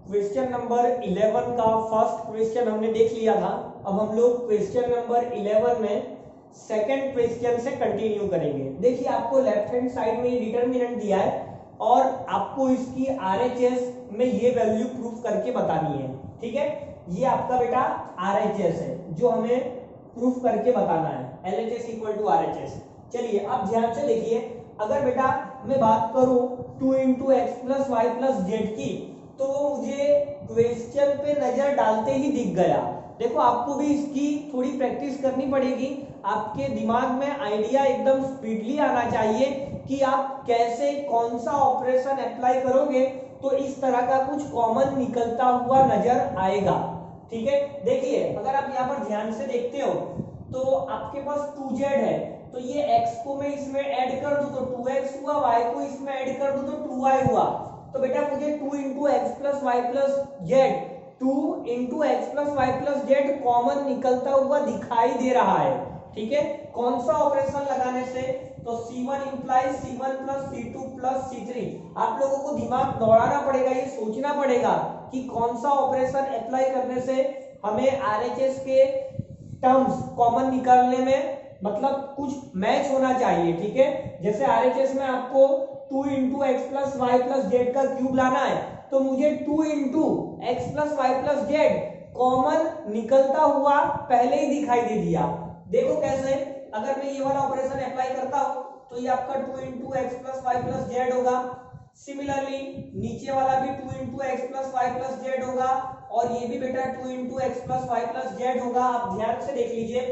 Question number 11 का first question हमने देख लिया था। अब हम लोग क्वेश्चन नंबर 11 में सेकंड क्वेश्चन से कंटिन्यू करेंगे। देखिए आपको लेफ्ट हैंड साइड में ये डिटरमिनेंट दिया है और आपको इसकी आरएचएस में ये वैल्यू प्रूफ करके बतानी है। ठीक है, ये आपका बेटा आरएचएस है जो हमें प्रूफ करके बताना है। LHS equal to RHS. चलिए अब ध्यान से देखिए, अगर बेटा मैं बात करूं 2 into x plus y plus z की, तो मुझे क्वेश्चन पे नजर डालते ही दिख गया। देखो आपको भी इसकी थोड़ी प्रैक्टिस करनी पड़ेगी। आपके दिमाग में आइडिया एकदम स्पीडली आना चाहिए कि आप कैसे कौन सा ऑपरेशन अप्लाई करोगे तो इस तरह का कुछ कॉमन निकलता हुआ नजर आएगा। ठीक है, देखिए अगर आप यहाँ पर ध्यान से देखते हो तो आपके पास 2z है, तो ये x को मैं इसमें ऐड कर दूं तो 2x हुआ, y को इसमें ऐड कर दूं तो 2y हुआ। तो बेटा मुझे 2 into x plus y plus z 2 into x plus y plus z common निकलता हुआ दिखाई दे रहा है। ठीक है, कौन सा ऑपरेशन लगाने से? तो C1 implies C1 plus C2 plus C3। आप लोगों को दिमाग दौड़ाना पड़ेगा, ये सोचना पड़ेगा कि कौन सा ऑपरेशन अप्लाई करने से हमें आरएचएस के टर्म्स कॉमन निकालने में मतलब कुछ मैच होना चाहिए। ठीक है, जैसे आरएचएस में आपको 2 into x plus y plus z का क्यूब लाना है, तो मुझे 2 into x plus y plus z common निकलता हुआ पहले ही दिखाई दे दिया। देखो कैसे, अगर मैं ये वाला ऑपरेशन अप्लाई करता हूं तो ये आपका 2 into x plus y plus z होगा। सिमिलरली नीचे वाला भी 2 into x plus y plus z होगा और ये भी बेटा 2 into x plus y plus z होगा। आप ध्यान से देख लीजिए,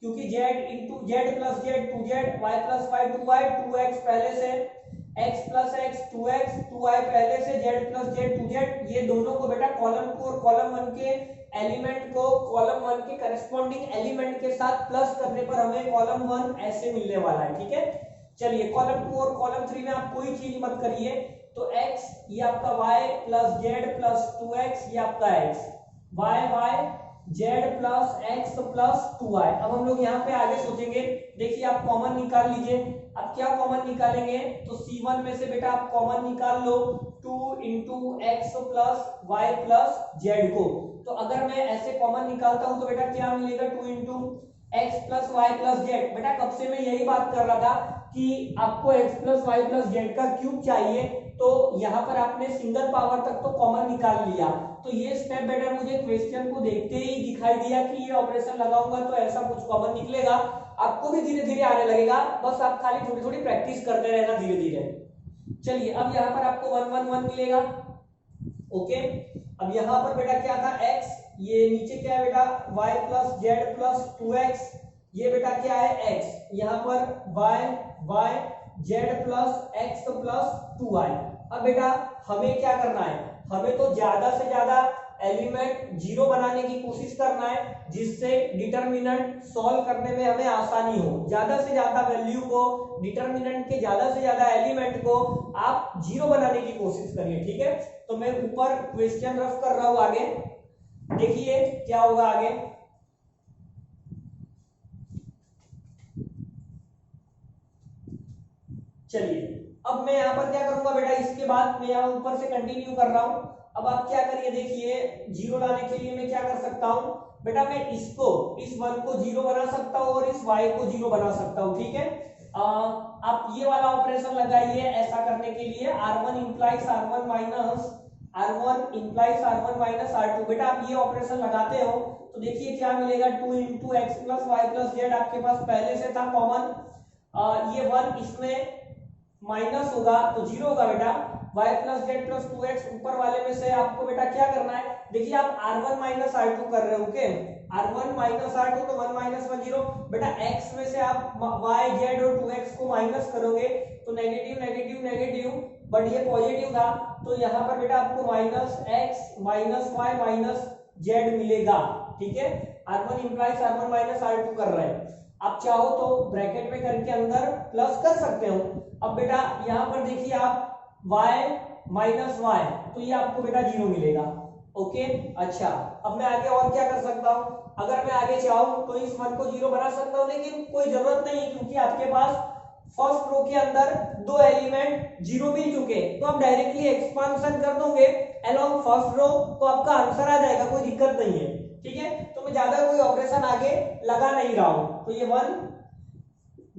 क्योंकि z into z plus z 2z, y plus y 2y, 2x पहले से, x plus x 2x, 2y पहले से, z प्लस जेड 2z। ये दोनों को बेटा कॉलम 2 और कॉलम 1 के एलिमेंट को कॉलम 1 के करस्पॉन्डिंग एलिमेंट के साथ प्लस करने पर हमें कॉलम 1 ऐसे मिलने वाला है। ठीक है, चलिए कॉलम 2 और कॉलम 3 में आप कोई चीज मत करिए। तो x ये आपका y plus z plus 2x, ये आपका x, y z plus x plus 2y। अब हम लोग यहाँ पे आगे सोचेंगे। देखिए आप कॉमन निकाल लीजिए। अब क्या कॉमन निकालेंगे? तो C1 में से बेटा आप कॉमन निकाल लो 2 into x plus y plus z को। तो अगर मैं ऐसे कॉमन निकालता हूं तो बेटा क्या मिलेगा? 2 into x plus y plus z. बेटा कब से मैं यही बात कर रहा था कि आपको x plus y plus z का क्यूब चाहिए, तो यहाँ पर आपने सिंगल पावर तक तो कॉमन निकाल लिया। तो ये स्टेप बेटा मुझे क्वेश्चन को देखते ही दिखाई दिया कि ये ऑपरेशन लगाऊंगा तो ऐसा कुछ कॉमन निकलेगा। आपको भी धीरे धीरे आने लगेगा, बस आप खाली थोड़ी थोड़ी प्रैक्टिस करते रहना धीरे धीरे। चलिए अब यहाँ पर आपको 1 1 1 मिलेगा। ओके, अब यहाँ पर बेटा क्या था? x, ये नीचे क्या है बेटा? y plus Z plus 2x, ये बेटा क्या है? x, यहाँ पर y Z plus x plus 2y। अब बेटा हमें क्या करना है? हमें तो ज्यादा से ज्यादा एलिमेंट जीरो बनाने की कोशिश करना है, जिससे डिटरमिनेंट सॉल्व करने में हमें आसानी हो। ज्यादा से ज्यादा वैल्यू को, डिटरमिनेंट के ज्यादा से ज्यादा एलिमेंट को आप जीरो बनाने की कोशिश करिए। ठीक है, तो मैं ऊपर क्वेश्चन रफ कर रहा हूं, आगे देखिए क्या होगा आगे। चलिए अब मैं यहाँ पर क्या करूंगा बेटा, इसके बाद मैं यहाँ ऊपर से कंटिन्यू कर रहा हूं। अब आप क्या करिए, देखिए जीरो लाने के लिए मैं क्या कर सकता हूं बेटा? मैं इसको, इस 1 को जीरो बना सकता हूं और इस y को जीरो बना सकता हूं। ठीक है, आप ये वाला ऑपरेशन लगाइए ऐसा करने के लिए। r1 implies r1 minus r1 implies r1 minus r2। बेटा आप ये ऑपरेशन लगाते हो तो देखिए क्या मिलेगा? 2 into x plus y plus z आपके पास पहले से था कॉमन, ये 1 इसमें माइनस होगा तो जीरो होगा बेटा। y plus Z plus 2x ऊपर वाले में से आपको बेटा क्या करना है? देखिए आप r1 माइनस r2 कर रहे हो। ओके, r1 माइनस r2 तो 1 माइनस 1 जीरो। बेटा x में से आप y z और 2x को माइनस करोगे तो नेगेटिव नेगेटिव नेगेटिव, बट ये पॉजिटिव था तो यहाँ पर बेटा आपको minus x minus y minus z मिलेगा। ठीक है, r1 implies r1 minus r2 कर रहे हैं। आप चाहो तो ब्रैकेट में करके अंदर प्लस कर सकते हो। अब बेटा यहाँ पर देखिए आप y माइनस वाई, तो ये आपको बेटा जीरो मिलेगा। ओके, अच्छा अब मैं आगे और क्या कर सकता हूँ? अगर मैं आगे चाहूँ तो इस 1 को जीरो बना सकता हूँ, लेकिन कोई जरूरत नहीं क्योंकि आपके पास फर्स्ट रो के अंदर दो एलिमेंट जीरो मिल चुके, तो आप डायरेक्टली एक्सपांशन कर दोगे अलोंग फर्स्ट रो, तो आपका आंसर आ जाएगा, कोई दिक्कत नहीं है। ठीक है, तो मैं ज्यादा कोई ऑपरेशन आगे लगा नहीं रहा हूं। तो ये 1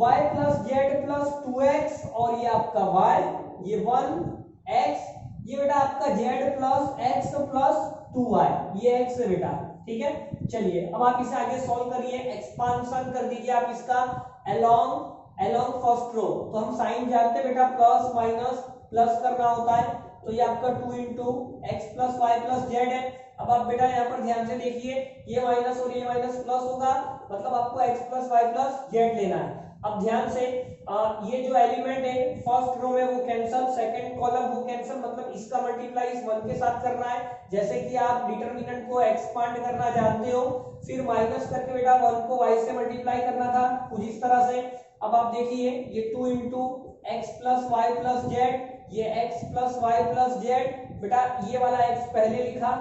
y plus Z plus 2x और ये आपका y, ये 1x, ये बेटा आपका z plus x plus 2y, ये x है बेटा। ठीक है, चलिए अब आप इसे आगे सॉल्व करिए, एक्सपांशन कर दीजिए आप इसका अलोंग फर्स्ट रो। तो हम साइन जानते हैं बेटा, प्लस माइनस प्लस करना होता है, तो ये आपका 2 into x plus y plus z है। अब आप बेटा यहाँ पर ध्यान से देखिए, ये माइनस और ये माइनस प्लस होगा, मतलब आपको x plus y plus z लेना है। अब ध्यान से ये जो एलिमेंट है फर्स्ट रो में वो कैंसल, सेकंड कॉलम वो कैंसल, मतलब इसका मल्टीप्लाई इस 1 के साथ करना है, जैसे कि आप डिटरमिनेंट को एक्सपांड करना जानते हो। फिर माइनस करके बेटा 1 को y से मल्टीप्लाई करना था कुछ इस तरह से। अब आप देखिए ये 2 into x plus y plus z, ये x plus y plus z, बेटा ये वाला x पहले लिखा,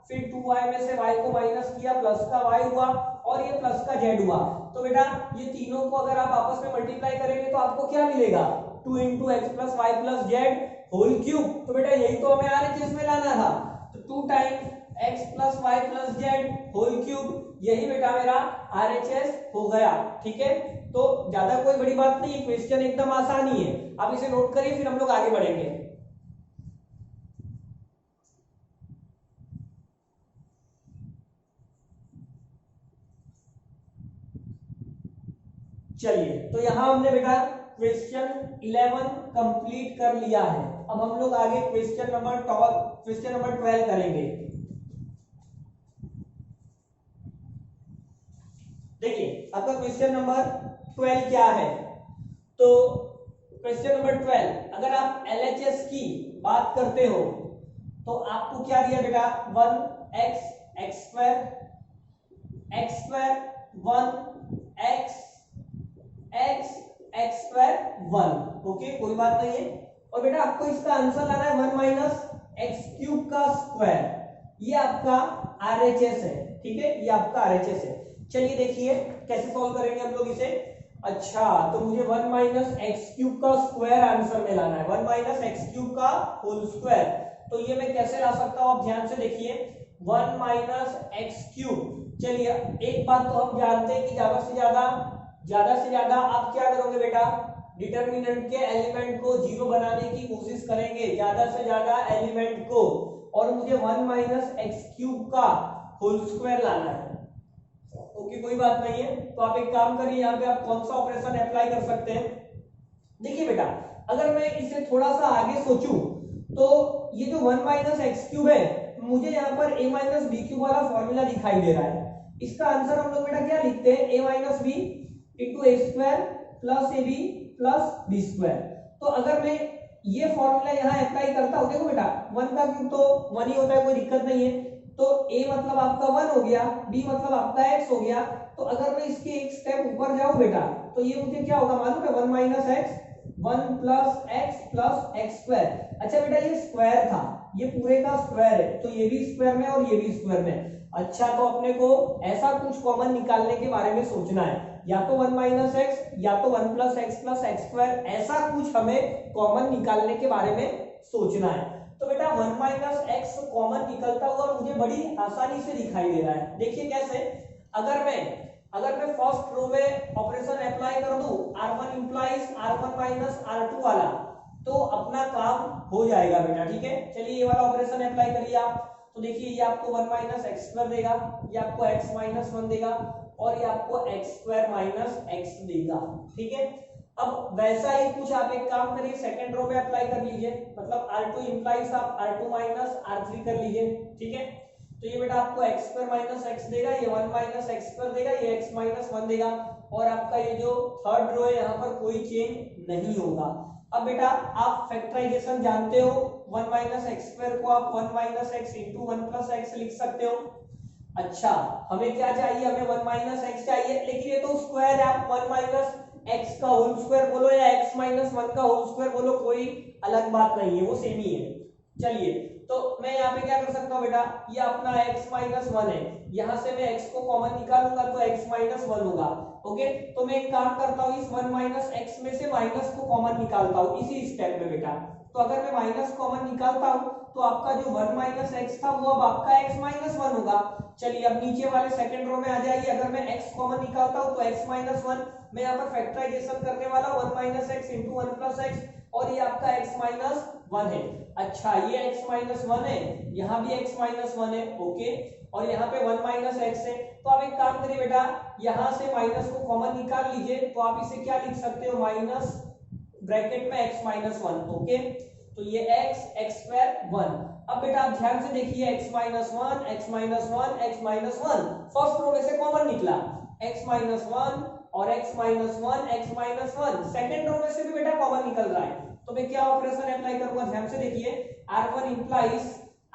फिर 2y में से y को माइनस किया, प्लस का y हुआ और ये प्लस का z हुआ। तो बेटा ये तीनों को अगर आप आपस में मल्टीप्लाई करेंगे तो आपको क्या मिलेगा, 2 into x plus y plus z whole cube. तो बेटा यही तो हमें RHS में लाना था, तो 2 times x plus y plus z whole cube, यही बेटा मेरा RHS हो गया। ठीक है, तो ज्यादा कोई बड़ी बात नहीं, क्वेश्चन एकदम आसानी है, आप इसे नोट करिए, फिर हम लोग आगे बढ़ेंगे। चलिए, तो यहां हमने बेटा क्वेश्चन 11 कंप्लीट कर लिया है। अब हम लोग आगे क्वेश्चन नंबर 12 करेंगे। देखिए आपका क्वेश्चन नंबर 12 क्या है, तो क्वेश्चन नंबर 12 अगर आप LHS की बात करते हो तो आपको क्या दिया बेटा, 1x x square 1x x square 1। Okay, कोई बात नहीं है। और बेटा आपको इसका आंसर लाना है 1 माइनस एक्स क्यूब का स्क्वायर, ये आपका RHS है। ठीक है, ये आपका RHS है। चलिए देखिए कैसे सॉल्व करेंगे हम लोग इसे। अच्छा, तो मुझे 1 माइनस एक्स क्यूब का स्क्वायर आंसर में लाना है, 1 माइनस एक्स क्यूब का होल स्क्वायर। तो ये मैं कैसे ला सकता हूं, आप ध्यान से देखिए, 1 माइनस एक्स क्यूब। चलिए एक बात तो हम जानते हैं कि ज्यादा से ज्यादा आप क्या करोगे बेटा, डिटरमिनेंट के एलिमेंट को जीरो बनाने की कोशिश करेंगे, ज्यादा से ज्यादा एलिमेंट को, और मुझे 1 माइनस एक्स क्यूब का होल स्क्वायर लाना है। ओके, कोई बात नहीं है। तो आप एक काम करिए, यहाँ पे आप कौन सा ऑपरेशन अप्लाई कर सकते हैं। देखिए बेटा, अगर मैं इसे थोड़ा सा आगे सोचूं तो ये जो 1 माइनस एक्स क्यूब है, मुझे यहाँ पर a माइनस बी क्यूब वाला फॉर्मूला दिखाई दे रहा है। इसका आंसर हम लोग बेटा क्या लिखते हैं, a minus b into a square plus a b plus b square. तो अगर मैं ये फॉर्मूला यहाँ अप्लाई करता हूँ, देखो बेटा 1 का क्यूब तो 1 ही होता है, कोई दिक्कत नहीं है। तो a मतलब आपका 1 हो गया, b मतलब आपका x हो गया। तो अगर मैं इसके एक स्टेप ऊपर जाऊं बेटा, तो ये मुझे क्या होगा मालूम है, 1 minus x 1 plus x square. अच्छा बेटा ये स्क्वायर था, ये पूरे का स्क्वायर है, तो ये भी स्क्वायर में और ये भी स्क्वायर में। अच्छा, तो अपने को ऐसा कुछ कॉमन निकालने के बारे में सोचना है, या तो 1 माइनस एक्स या तो 1 प्लस एक्स स्क्वायर, ऐसा कुछ हमें कॉमन निकालने के बारे में सोचना है। तो बेटा 1 माइनस एक्स कॉमन निकलता हुआ मुझे बड़ी आसानी से दिखाई दे रहा है। देखिए कैसे, अगर मैं फर्स्ट रो में ऑपरेशन अप्लाई कर दूं, r1 implies r1 minus r2 वाला, तो अपना काम हो जाएगा बेटा। ठीक है, चलिए ये वाला ऑपरेशन अप्लाई करिए आप। तो देखिए ये आपको 1 माइनस एक्स स्क्वायर देगा, ये आपको x माइनस 1 देगा, और ये आपको एक्स स्क्वायर माइनस एक्स देगा। ठीक है, अब वैसा ही कुछ आप एक काम करिए, सेकंड रो में अप्लाई कर लीजिए, मतलब r2 इंप्लाइज आप r2 माइनस r3 कर लीजिए। ठीक है, तो ये बेटा आपको एक्स स्क्वायर माइनस एक्स देगा, ये 1 माइनस एक्स स्क्वायर देगा, ये x माइनस 1 देगा, और आपका ये जो थर्ड रो है यहाँ पर कोई चेंज नहीं होगा। अब बेटा आप फैक्टराइजेशन जानते हो, 1 माइनस एक्स स्क्वायर को आप 1 minus x into 1 plus x लिख सकते हो। अच्छा, हमें क्या चाहिए, हमें 1 माइनस एक्स चाहिए, लेकिन ये तो स्क्वायर है, आप 1 माइनस एक्स का होल स्क्वायर बोलो या x माइनस 1 का होल स्क्वायर बोलो, कोई अलग बात नहीं है, वो सेम ही है। चलिए तो मैं यहाँ पे क्या कर सकता हूँ बेटा, ये अपना x माइनस वन है, यहाँ से मैं x को कॉमन निकालूंगा तो x माइनस वन होगा। ओके, तो मैं एक काम करता हूँ, इस वन माइनस एक्स में से माइनस को कॉमन निकालता हूँ इसी स्टेप में बेटा। तो अगर मैं माइनस कॉमन निकालता हूँ तो आपका जो वन माइनस एक्स था वो अब आपका x माइनस वन होगा। चलिए अब नीचे वाले सेकंड रो में आ जाइए, अगर मैं x कॉमन निकालता हूँ तो x माइनस वन, मैं यहाँ पर फैक्टराइजेशन करने वाला हूँ, one minus x into one plus x, और ये आपका x माइनस वन है। अच्छा ये x माइनस वन है, यहाँ भी x माइनस वन है। ओके, और यहाँ पे वन माइनस एक्स है। तो आप एक काम करिए बेटा, यहाँ से माइनस को कॉमन निकाल लीजिए, तो आप इसे क्या लिख सकते हो, माइनस ब्रैकेट में x माइनस वन। ओके, तो ये x स्क्वायर वन। अब बेटा आप ध्यान से देखिए, x minus one, x minus one, x minus one, first row में से कॉमन निकला x माइनस वन और x minus one, x minus one, second row में से भी बेटा कॉमन निकल रहा है। तो मैं क्या ऑपरेशन अप्लाई करूंगा, ध्यान से देखिए, R1 इंप्लाइज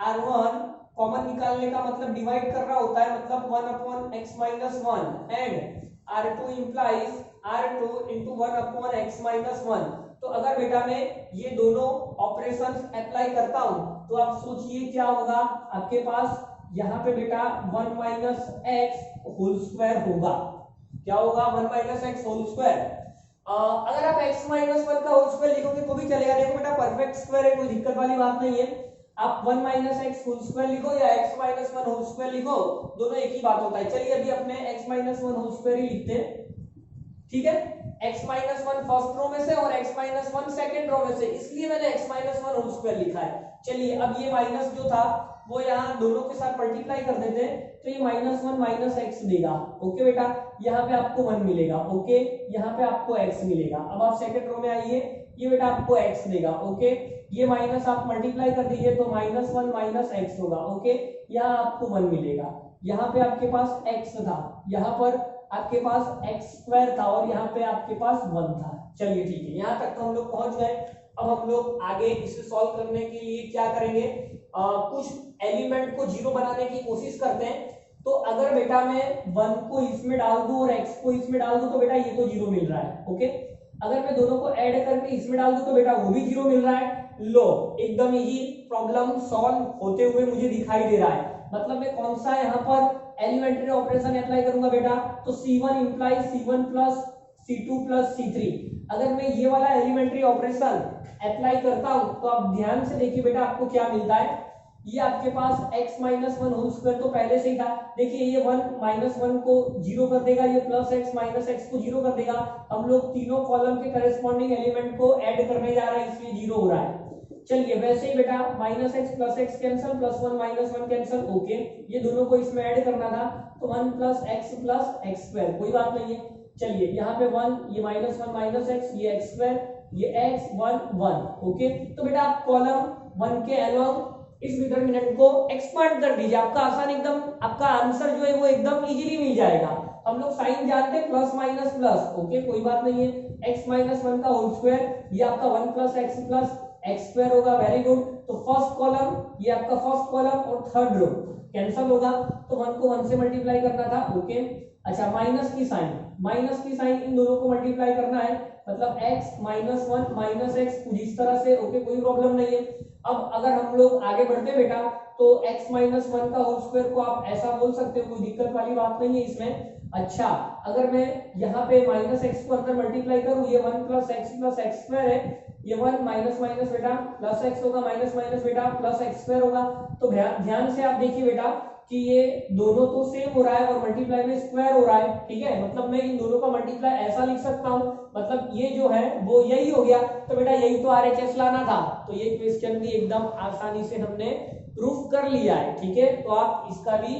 R1, कॉमन निकालने का मतलब डिवाइड कर रहा होता है, मतलब 1 upon x minus one, and R2 implies R2 into 1 upon x minus one. तो अगर बेटा मैं ये दोनों ऑपरेशंस अप्लाई करता हूं तो आप सोचिए क्या होगा, आपके पास यहाँ पे बेटा 1 माइनस एक्स होल स्क्वायर होगा। क्या होगा, 1 माइनस एक्स होल स्क्वायर। अगर आप x माइनस वन का होल स्क्वायर लिखोगे तो भी चलेगा, देखो बेटा परफेक्ट स्क्वायर है, कोई दिक्कत वाली बात नहीं है। आप 1 माइनस एक्स होल स्क्वायर लिखो या x minus one whole square लिखो, दोनों एक ही बात होता है। चलिए अभी अपने x minus one whole square ही लिखते हैं, ठीक है। x minus one first row में से और x minus one second row में से, इसलिए मैंने x minus one whole square लिखा है। चलिए अब ये माइनस जो था वो यहाँ दोनों के साथ मल्टीप्लाई कर देते हैं, तो ये माइनस वन माइनस एक्स देगा। ओके बेटा, यहाँ पे आपको वन मिलेगा। ओके, यहाँ पे आपको x मिलेगा। अब आप सेकंड रो में आइए, ये बेटा आपको x देगा। ओके, ये माइनस आप मल्टीप्लाई कर दीजिए तो माइनस वन माइनस एक्स होगा। ओके, यहाँ आपको वन मिलेगा। यहाँ पे आपके पास x था, यहाँ पर आपके पास x स्क्वायर था और यहाँ पे आपके पास वन था। चलिए ठीक है, यहाँ तक तो हम लोग पहुंच गए। अब हम लोग आगे इसे सॉल्व करने के लिए क्या करेंगे, कुछ एलिमेंट को जीरो बनाने की कोशिश करते हैं। तो अगर बेटा मैं वन को इसमें डाल दूं और x को इसमें डाल दूं तो बेटा ये तो जीरो मिल रहा है। ओके, अगर मैं दोनों को ऐड करके इसमें डाल दूं तो बेटा वो भी जीरो मिल रहा है। लो, एकदम यही प्रॉब्लम सॉल्व होते हुए मुझे दिखाई दे रहा है। मतलब मैं कौन सा यहाँ पर एलिमेंट्री ऑपरेशन अप्लाई करूंगा बेटा, तो C1 implies C1 plus C2 plus C3। अगर मैं ये वाला एलिमेंट्री ऑपरेशन अप्लाई करता हूं तो आप ध्यान से देखिए बेटा आपको क्या मिलता है। ये आपके पास x minus one whole square तो पहले से ही था, देखिए ये वन माइनस वन को जीरो कर देगा, ये प्लस एक्स माइनस एक्स को जीरो कर देगा। हम लोग तीनों कॉलम के करेस्पॉन्डिंग एलिमेंट को ऐड करने जा रहे हैं, इसलिए जीरो हो रहा है। चलिए वैसे ही बेटा minus x plus x cancel, plus one minus one cancel. Okay, ये दोनों को इसमें ऐड करना था तो वन प्लस एक्स स्क्वायर, कोई बात नहीं है। चलिए यहाँ पे वन, ये माइनस वन माइनस एक्स, ये एक्स स्क्वायर, ये एक्स वन वन। ओके, तो बेटा आप कॉलम वन के अलोंग इस डिटरमिनेंट को एक्सपांड कर दीजिए, आपका आसान एकदम, आपका आंसर जो है वो एकदम इजीली मिल जाएगा। हम लोग साइन जानते हैं, प्लस माइनस प्लस। ओके, कोई बात नहीं है। x माइनस वन का होल स्क्वायर, ये आपका one plus x plus x square होगा। Very good. तो फर्स्ट कॉलम, ये आपका फर्स्ट कॉलम और थर्ड रो कैंसिल होगा, तो वन को वन से मल्टीप्लाई करना था। ओके, अच्छा माइनस की साइन इन दोनों को मल्टीप्लाई करना है, मतलब x minus one minus x कुछ इस तरह से। ओके, कोई प्रॉब्लम नहीं है। अब अगर हम लोग आगे बढ़ते बेटा तो x माइनस वन का होल स्क्वायर को आप ऐसा बोल सकते हो, कोई दिक्कत वाली बात नहीं है इसमें। अच्छा, अगर मैं यहाँ पे माइनस एक्स को अंदर मल्टीप्लाई करूँ, ये वन प्लस एक्स स्क्वायर है, ये वन माइनस माइनस बेटा प्लस एक्स होगा, माइनस माइनस बेटा प्लस एक्स स्क्वायर होगा। तो ध्यान से आप देखिए बेटा कि ये दोनों तो सेम हो रहा है और मल्टीप्लाई में स्क्वायर हो रहा है। ठीक है, मतलब मैं इन दोनों का मल्टीप्लाई ऐसा लिख सकता हूँ, मतलब ये जो है वो यही हो गया। तो बेटा यही तो RHS लाना था, तो ये क्वेश्चन भी एकदम आसानी से हमने प्रूफ कर लिया है। ठीक है, तो आप इसका भी